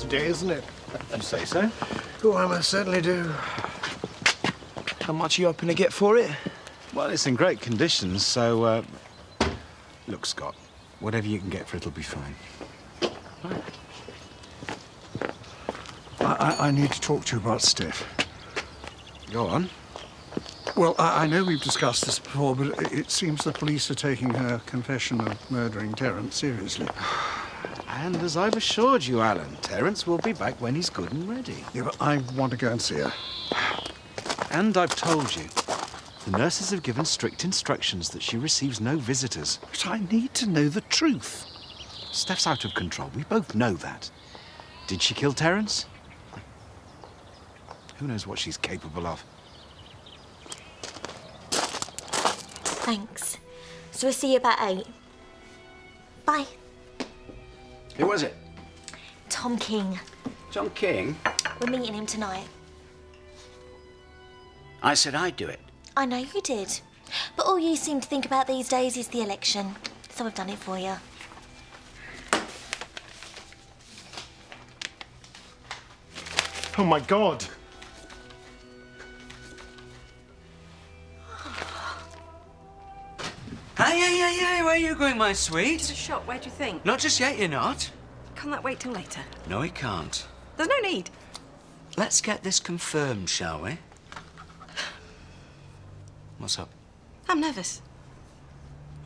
today, isn't it? You say so? Oh, I most certainly do. How much are you hoping to get for it? Well, it's in great condition, so, look, Scott, whatever you can get for it'll be fine. Right. I need to talk to you about Steph. Go on. Well, I know we've discussed this before, but it seems the police are taking her confession of murdering Terence seriously. And as I've assured you, Alan, Terence will be back when he's good and ready. Yeah, but I want to go and see her. And I've told you, the nurses have given strict instructions that she receives no visitors. But I need to know the truth. Steph's out of control. We both know that. Did she kill Terence? Who knows what she's capable of? Thanks. So we'll see you about 8. Bye. Who was it? Tom King. Tom King? We're meeting him tonight. I said I'd do it. I know you did. But all you seem to think about these days is the election. So I've done it for you. Oh, my God. Hey, where are you going, my sweet? To the shop, where do you think? Not just yet, you're not. Can't that wait till later? No, it can't. There's no need. Let's get this confirmed, shall we? What's up? I'm nervous.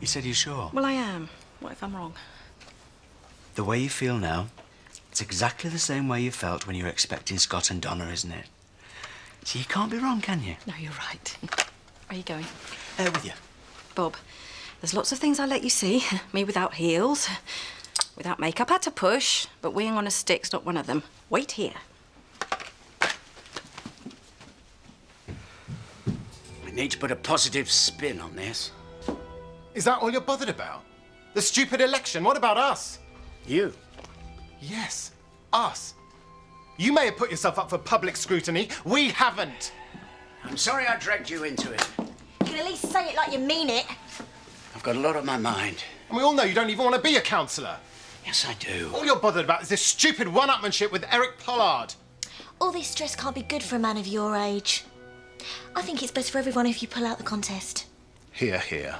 You said you're sure? Well, I am. What if I'm wrong? The way you feel now, it's exactly the same way you felt when you were expecting Scott and Donna, isn't it? So you can't be wrong, can you? No, you're right. Where are you going? With you. Bob, there's lots of things I'll let you see. Me without heels, without makeup. Had to push, but weighing on a stick's not one of them. Wait here. We need to put a positive spin on this. Is that all you're bothered about? The stupid election? What about us? You? Yes, us. You may have put yourself up for public scrutiny. We haven't. I'm sorry I dragged you into it. You can at least say it like you mean it. I've got a lot on my mind. And we all know you don't even want to be a councillor. Yes, I do. All you're bothered about is this stupid one-upmanship with Eric Pollard. All this stress can't be good for a man of your age. I think it's best for everyone if you pull out the contest. Hear, hear.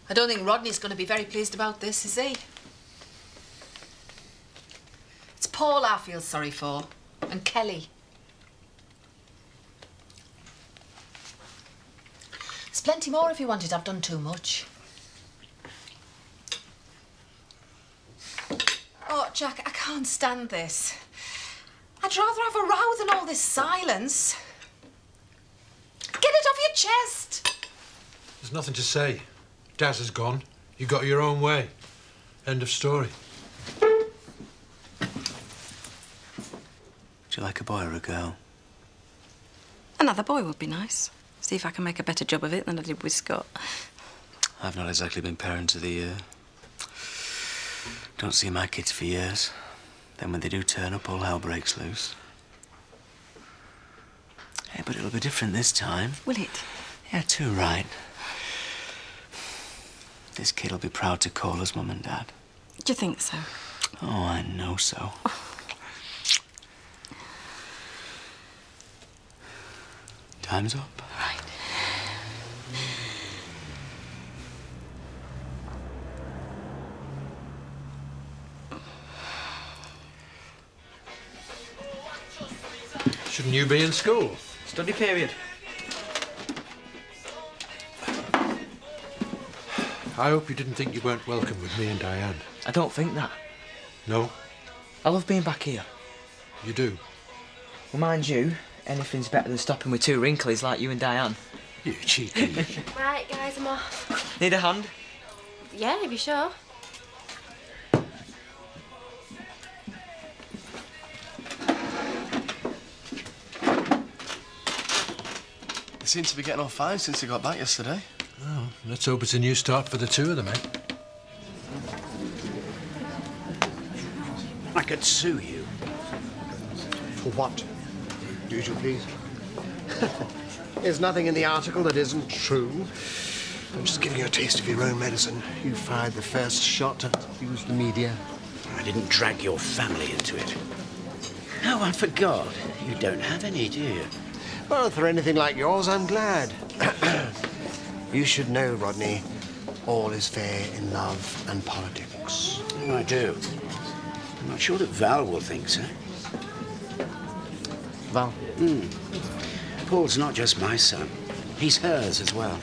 I don't think Rodney's going to be very pleased about this, is he? It's Paul I feel sorry for, and Kelly. There's plenty more if you wanted. I've done too much. Oh, Jack, I can't stand this. I'd rather have a row than all this silence. Get it off your chest! There's nothing to say. Daz has gone. You got your own way. End of story. Would you like a boy or a girl? Another boy would be nice. See if I can make a better job of it than I did with Scott. I've not exactly been parent of the year. Don't see my kids for years. Then when they do turn up, all hell breaks loose. Hey, but it'll be different this time. Will it? Yeah, too right. This kid will be proud to call us Mum and Dad. Do you think so? Oh, I know so. Time's up. Right. Shouldn't you be in school? Study period. I hope you didn't think you weren't welcome with me and Diane. I don't think that. No? I love being back here. You do? Well, mind you, anything's better than stopping with 2 wrinklies like you and Diane. You cheeky. Right, guys, I'm off. Need a hand? Yeah, if you're sure. They seem to be getting on fine since they got back yesterday. Oh, let's hope it's a new start for the two of them, eh? I could sue you. For what? Do as you please. There's nothing in the article that isn't true. I'm just giving you a taste of your own medicine. You fired the first shot to use the media. I didn't drag your family into it. Oh, I forgot. You don't have any, do you? Well, for anything like yours, I'm glad. You should know, Rodney, all is fair in love and politics. Oh, I do. I'm not sure that Val will think so. Val? Paul's not just my son. He's hers as well.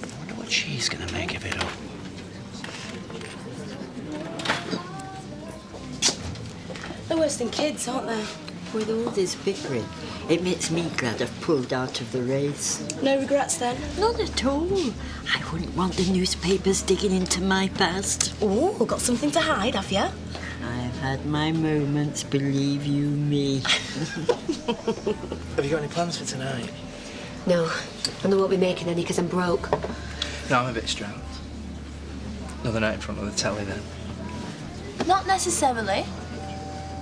I wonder what she's going to make of it all. They're worse than kids, aren't they? With all this bickering, it makes me glad I've pulled out of the race. No regrets then? Not at all. I wouldn't want the newspapers digging into my past. Oh, got something to hide, have you? I've had my moments, believe you me. Have you got any plans for tonight? No, and they won't be making any because I'm broke. No, I'm a bit strapped. Another night in front of the telly then. Not necessarily.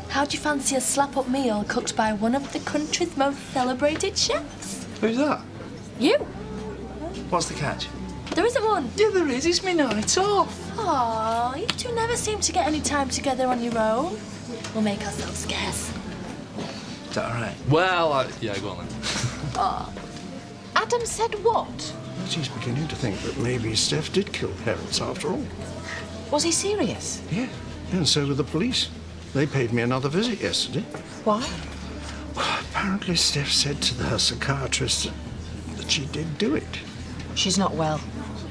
How'd you fancy a slap-up meal cooked by one of the country's most celebrated chefs? Who's that? You. What's the catch? There isn't one. Yeah, there is. It's me night off. Aw, you two never seem to get any time together on your own. We'll make ourselves scarce. Is that all right? Well, yeah, go on then. Oh. Adam said what? She's beginning to think that maybe Steph did kill parents after all. Was he serious? Yeah, and so were the police. They paid me another visit yesterday. Why? Well, apparently Steph said to her psychiatrist that she did do it. She's not well.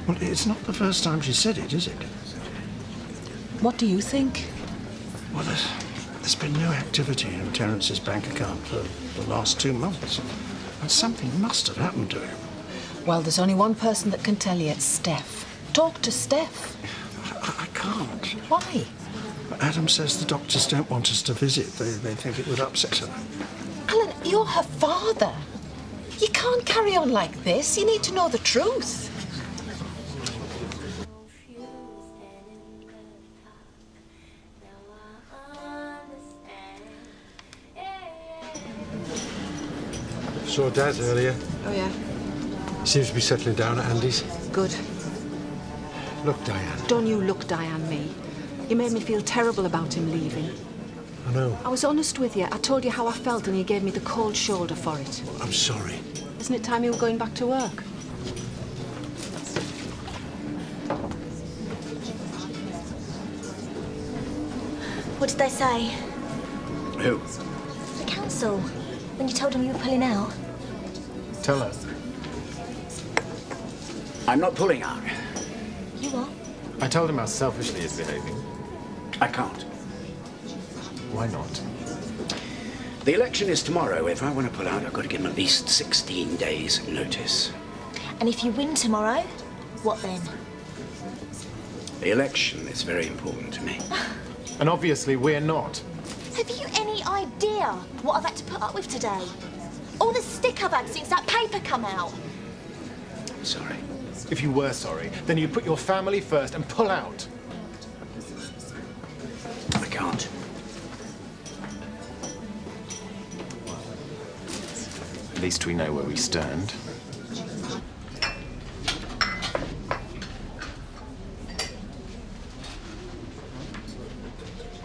Well, it's not the first time she said it, is it? What do you think? Well, there's been no activity in Terence's bank account for the last 2 months. And something must have happened to him. Well, there's only one person that can tell you. It's Steph. Talk to Steph. I can't. Why? Adam says the doctors don't want us to visit. They think it would upset her. Alan, you're her father. You can't carry on like this. You need to know the truth. Saw Dad earlier. Oh, yeah? Seems to be settling down at Andy's. Good. Look, Diane. Don't you look, Diane, me. You made me feel terrible about him leaving. I know. I was honest with you. I told you how I felt and you gave me the cold shoulder for it. I'm sorry. Isn't it time you were going back to work? What did they say? Who? The council. When you told them you were pulling out. Tell her. I'm not pulling out. You are? I told him how selfishly he's behaving. I can't. Why not? The election is tomorrow. If I want to pull out, I've got to give him at least 16 days' notice. And if you win tomorrow, what then? The election is very important to me. And obviously we're not. Have you any idea what I've had to put up with today? All the stick I've had since that paper come out. I'm sorry. If you were sorry, then you'd put your family first and pull out. I can't. At least we know where we stand.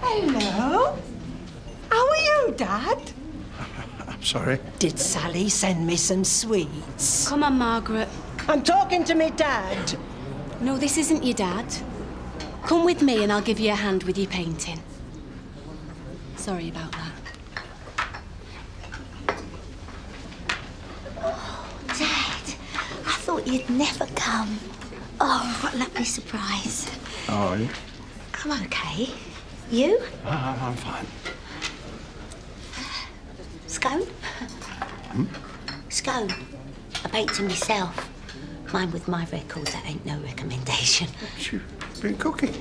Hello. How are you, Dad? I'm sorry. Did Sally send me some sweets? Come on, Margaret. I'm talking to me Dad. No, this isn't your dad. Come with me and I'll give you a hand with your painting. Sorry about that. Dad, I thought you'd never come. Oh, what a lovely surprise. How are you? I'm okay. You? I'm fine. Scone? Scone. I baked them myself. Mine with my record, that ain't no recommendation. You've been cooking.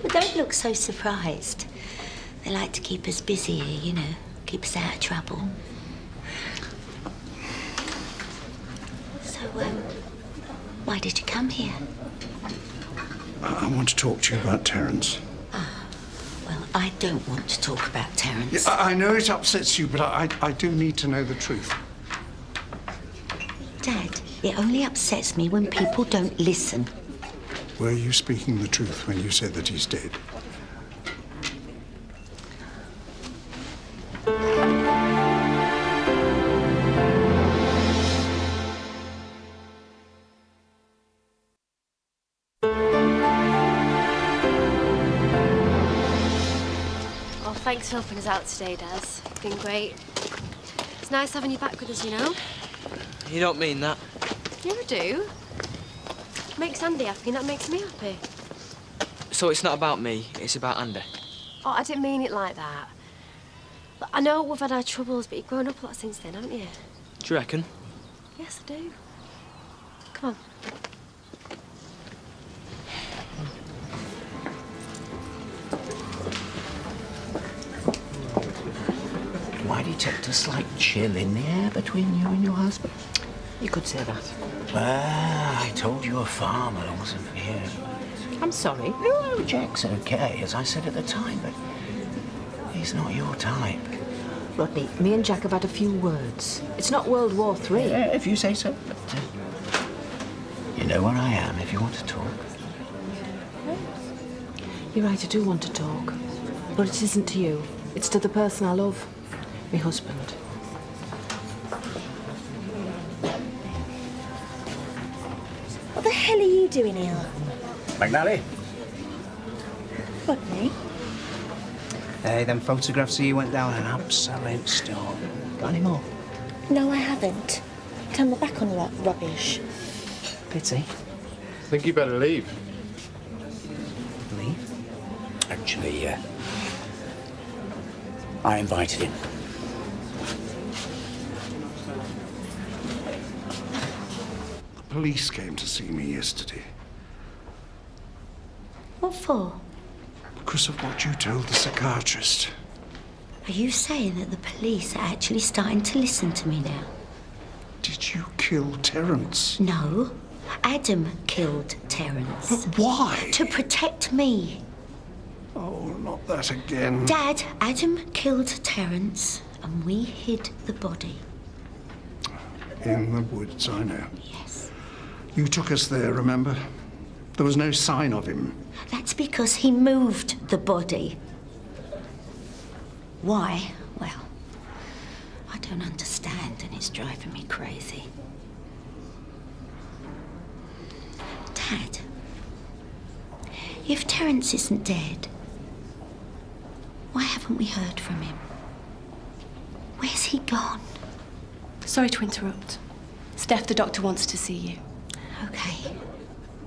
Well, don't look so surprised. They like to keep us busy here, you know. Keep us out of trouble. So, why did you come here? I want to talk to you about Terence. Well, I don't want to talk about Terence. Yeah, I know it upsets you, but I do need to know the truth. Dad, It only upsets me when people don't listen. Were you speaking the truth when you said that he's dead? Oh, thanks for helping us out today, Des. It's been great. It's nice having you back with us, you know? You don't mean that. Yeah, I do. Makes Andy happy, and that makes me happy. So it's not about me, it's about Andy. Oh, I didn't mean it like that. Look, I know we've had our troubles, but you've grown up a lot since then, haven't you? Do you reckon? Yes, I do. Come on. Why detect a slight chill in the air between you and your husband? You could say that. Well, I told you a farmer wasn't here. I'm sorry. No, Jack's okay, as I said at the time, but he's not your type. Rodney, me and Jack have had a few words. It's not World War III. Yeah, if you say so, but you know where I am if you want to talk. You're right, I do want to talk. But it isn't to you. It's to the person I love. My husband. What the hell are you doing here? McNally? Rodney? Hey, them photographs of you went down an absolute storm. Got any more? No, I haven't. Turn my back on all that rubbish. Pity. I think you better leave. Leave? Actually, I invited him. The police came to see me yesterday What for? because of what you told the psychiatrist. Are you saying that the police are actually starting to listen to me now? Did you kill Terence? No. Adam killed Terence. But why? To protect me. Oh, not that again. Dad, Adam killed Terence and we hid the body. In the woods, I know. Yes. You took us there, remember? There was no sign of him. That's because he moved the body. Why? Well, I don't understand and it's driving me crazy. Dad, if Terence isn't dead, why haven't we heard from him? Where's he gone? Sorry to interrupt. Steph, the doctor wants to see you. Okay.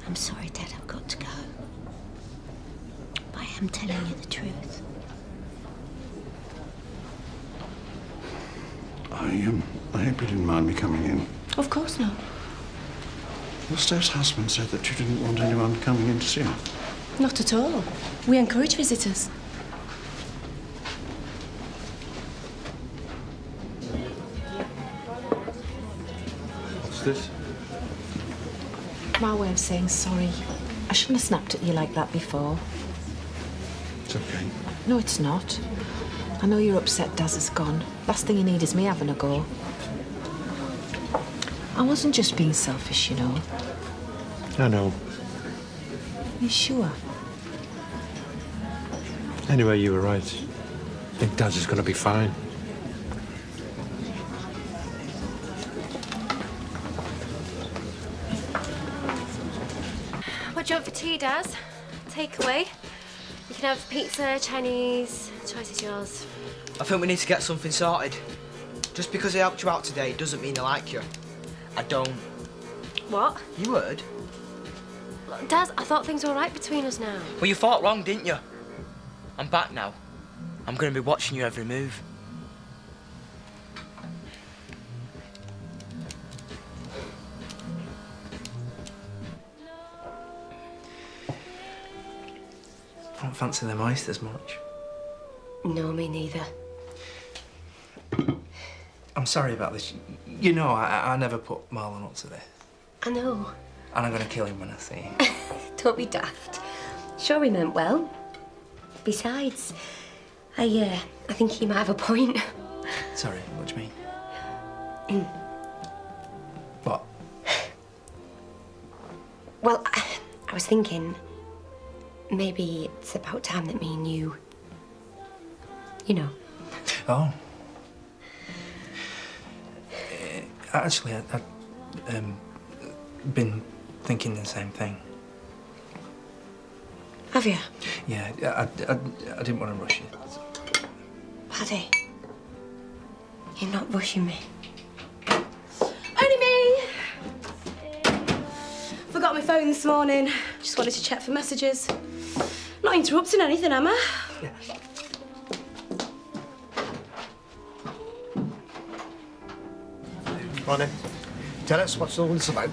I'm sorry, Dad, I've got to go. But I am telling you the truth. I hope you didn't mind me coming in. Of course not. Well, Steph's husband said that you didn't want anyone coming in to see her. Not at all. We encourage visitors. What's this? My way of saying sorry. I shouldn't have snapped at you like that before. It's okay. No, it's not. I know you're upset Daz is gone. Last thing you need is me having a go. I wasn't just being selfish, you know. I know. You sure? Anyway, you were right. I think Dad is going to be fine. What do you want for tea, Daz? Takeaway. You can have pizza, Chinese. Choice is yours. I think we need to get something sorted. Just because I helped you out today doesn't mean I like you. I don't. What? You heard? Look, Daz, I thought things were all right between us now. Well, you thought wrong, didn't you? I'm back now. I'm going to be watching your every move. I don't fancy them oysters much. No, me neither. I'm sorry about this. You know, I never put Marlon up to this. I know. And I'm going to kill him when I see him. Don't be daft. Sure, he meant well. Besides, I think he might have a point. Sorry, what do you mean? What? Well, I was thinking maybe it's about time that me and you know. Oh. Actually, I've been thinking the same thing. Have you? Yeah, I didn't want to rush you. Paddy, you're not rushing me. Only me! Forgot my phone this morning. Just wanted to check for messages. Not interrupting anything, am I? Yeah. Ronnie, tell us what's all this about.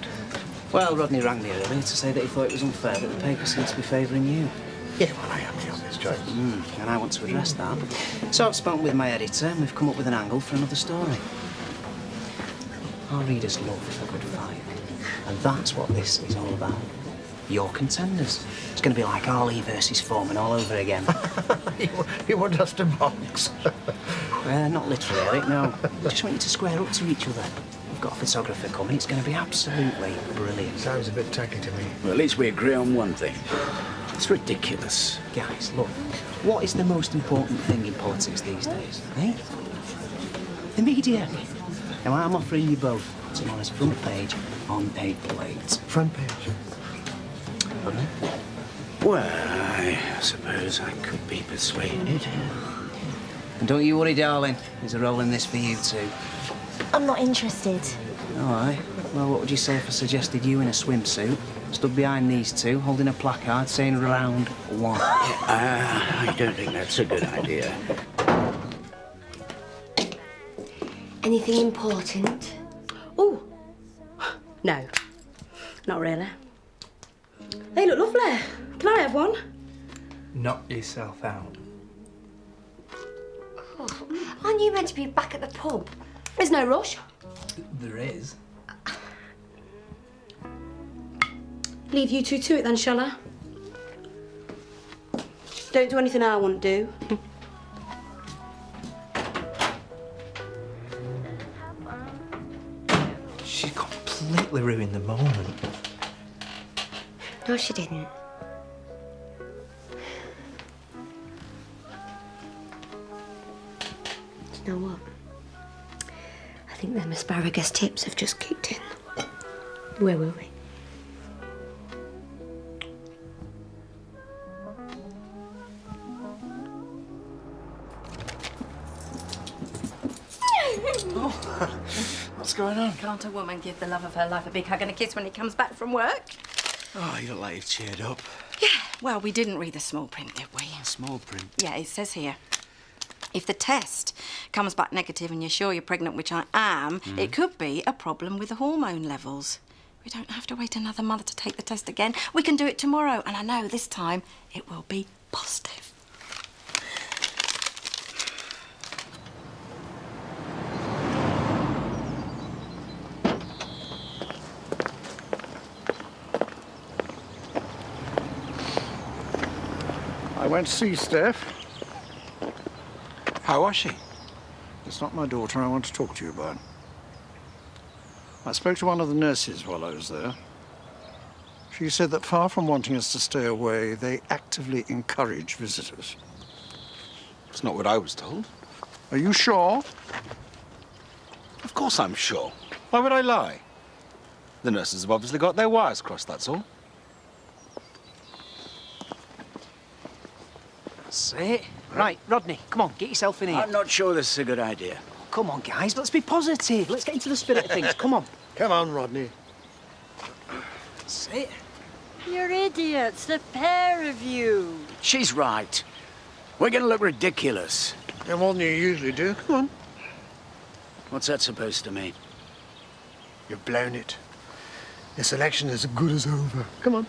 Well, Rodney rang me earlier to say that he thought it was unfair that the paper seemed to be favouring you. Yeah, well, I am the honest choice. And I want to address that. So I've spoken with my editor and we've come up with an angle for another story. Our readers love a good fight. And that's what this is all about. Your contenders. It's going to be like Ali versus Foreman all over again. You want us to box? Not literally, Eric, no. I just want you to square up to each other. We've got a photographer coming. It's going to be absolutely brilliant. Sounds a bit tacky to me. Well, at least we agree on one thing. It's ridiculous. Guys, look. What is the most important thing in politics these days, eh? The media. Now, I'm offering you both tomorrow's front page on a plate. Front page? Well, I suppose I could be persuaded. And don't you worry, darling. There's a role in this for you too. I'm not interested. All right. Well, what would you say if I suggested you in a swimsuit, stood behind these two, holding a placard saying round one? I don't think that's a good idea. Anything important? Oh, no, not really. They look lovely. Can I have one? Knock yourself out. Oh, aren't you meant to be back at the pub? There's no rush. There is. Leave you two to it then, shall I? Don't do anything I wouldn't do. She completely ruined the moment. No, she didn't. You know what? I think them asparagus tips have just kicked in. Where were we? What's going on? Can't a woman give the love of her life a big hug and a kiss when he comes back from work? Oh, you look like you've cheered up. Yeah, well, we didn't read the small print, did we? Small print? Yeah, it says here, if the test comes back negative and you're sure you're pregnant, which I am, it could be a problem with the hormone levels. We don't have to wait another month to take the test again. We can do it tomorrow, and I know this time it will be positive. I went to see Steph. How was she? It's not my daughter I want to talk to you about. I spoke to one of the nurses while I was there. She said that far from wanting us to stay away, they actively encourage visitors. It's not what I was told. Are you sure? Of course I'm sure. Why would I lie? The nurses have obviously got their wires crossed, that's all. That's it. Right, Rodney, come on, get yourself in here. I'm not sure this is a good idea. Come on, guys, let's be positive. Let's get into the spirit of things. Come on. Come on, Rodney. That's it. You're idiots, the pair of you. She's right. We're going to look ridiculous. Yeah, more than you usually do. Come on. What's that supposed to mean? You've blown it. This election is as good as over. Come on.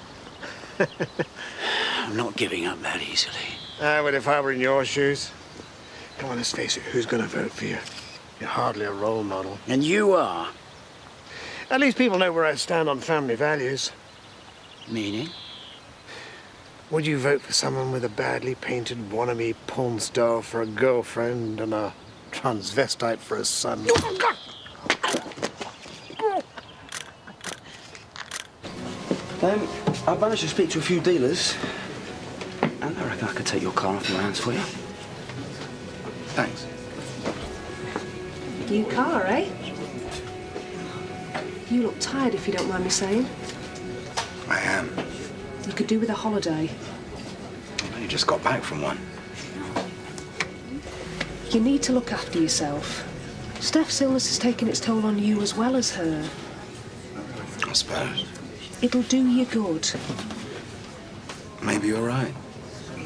I'm not giving up that easily. Well, if I were in your shoes. Come on, let's face it, who's going to vote for you? You're hardly a role model. And you are. At least people know where I stand on family values. Meaning? Would you vote for someone with a badly painted wannabe porn star for a girlfriend and a transvestite for a son? Oh, God! I've managed to speak to a few dealers, and I reckon I could take your car off your hands for you. Thanks. New car, eh? You look tired, if you don't mind me saying. I am. You could do with a holiday. I only just got back from one. You need to look after yourself. Steph's illness is taking its toll on you as well as her. I suppose. It'll do you good. Maybe you're right.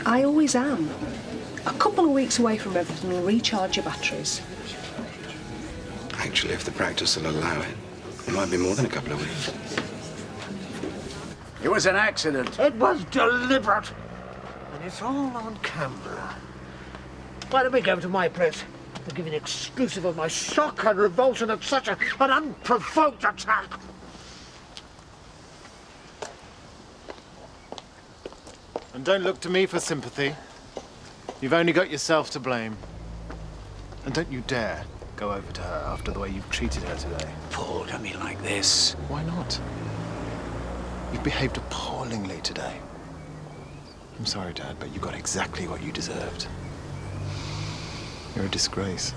I always am. A couple of weeks away from everything will recharge your batteries. Actually, if the practice will allow it, it might be more than a couple of weeks. It was an accident. It was deliberate. And it's all on camera. Why don't we go to my place? I'll give you an exclusive of my shock and revulsion at such an unprovoked attack. And don't look to me for sympathy. You've only got yourself to blame. And don't you dare go over to her after the way you've treated her today. Paul, don't be like this. Why not? You've behaved appallingly today. I'm sorry, Dad, but you got exactly what you deserved. You're a disgrace.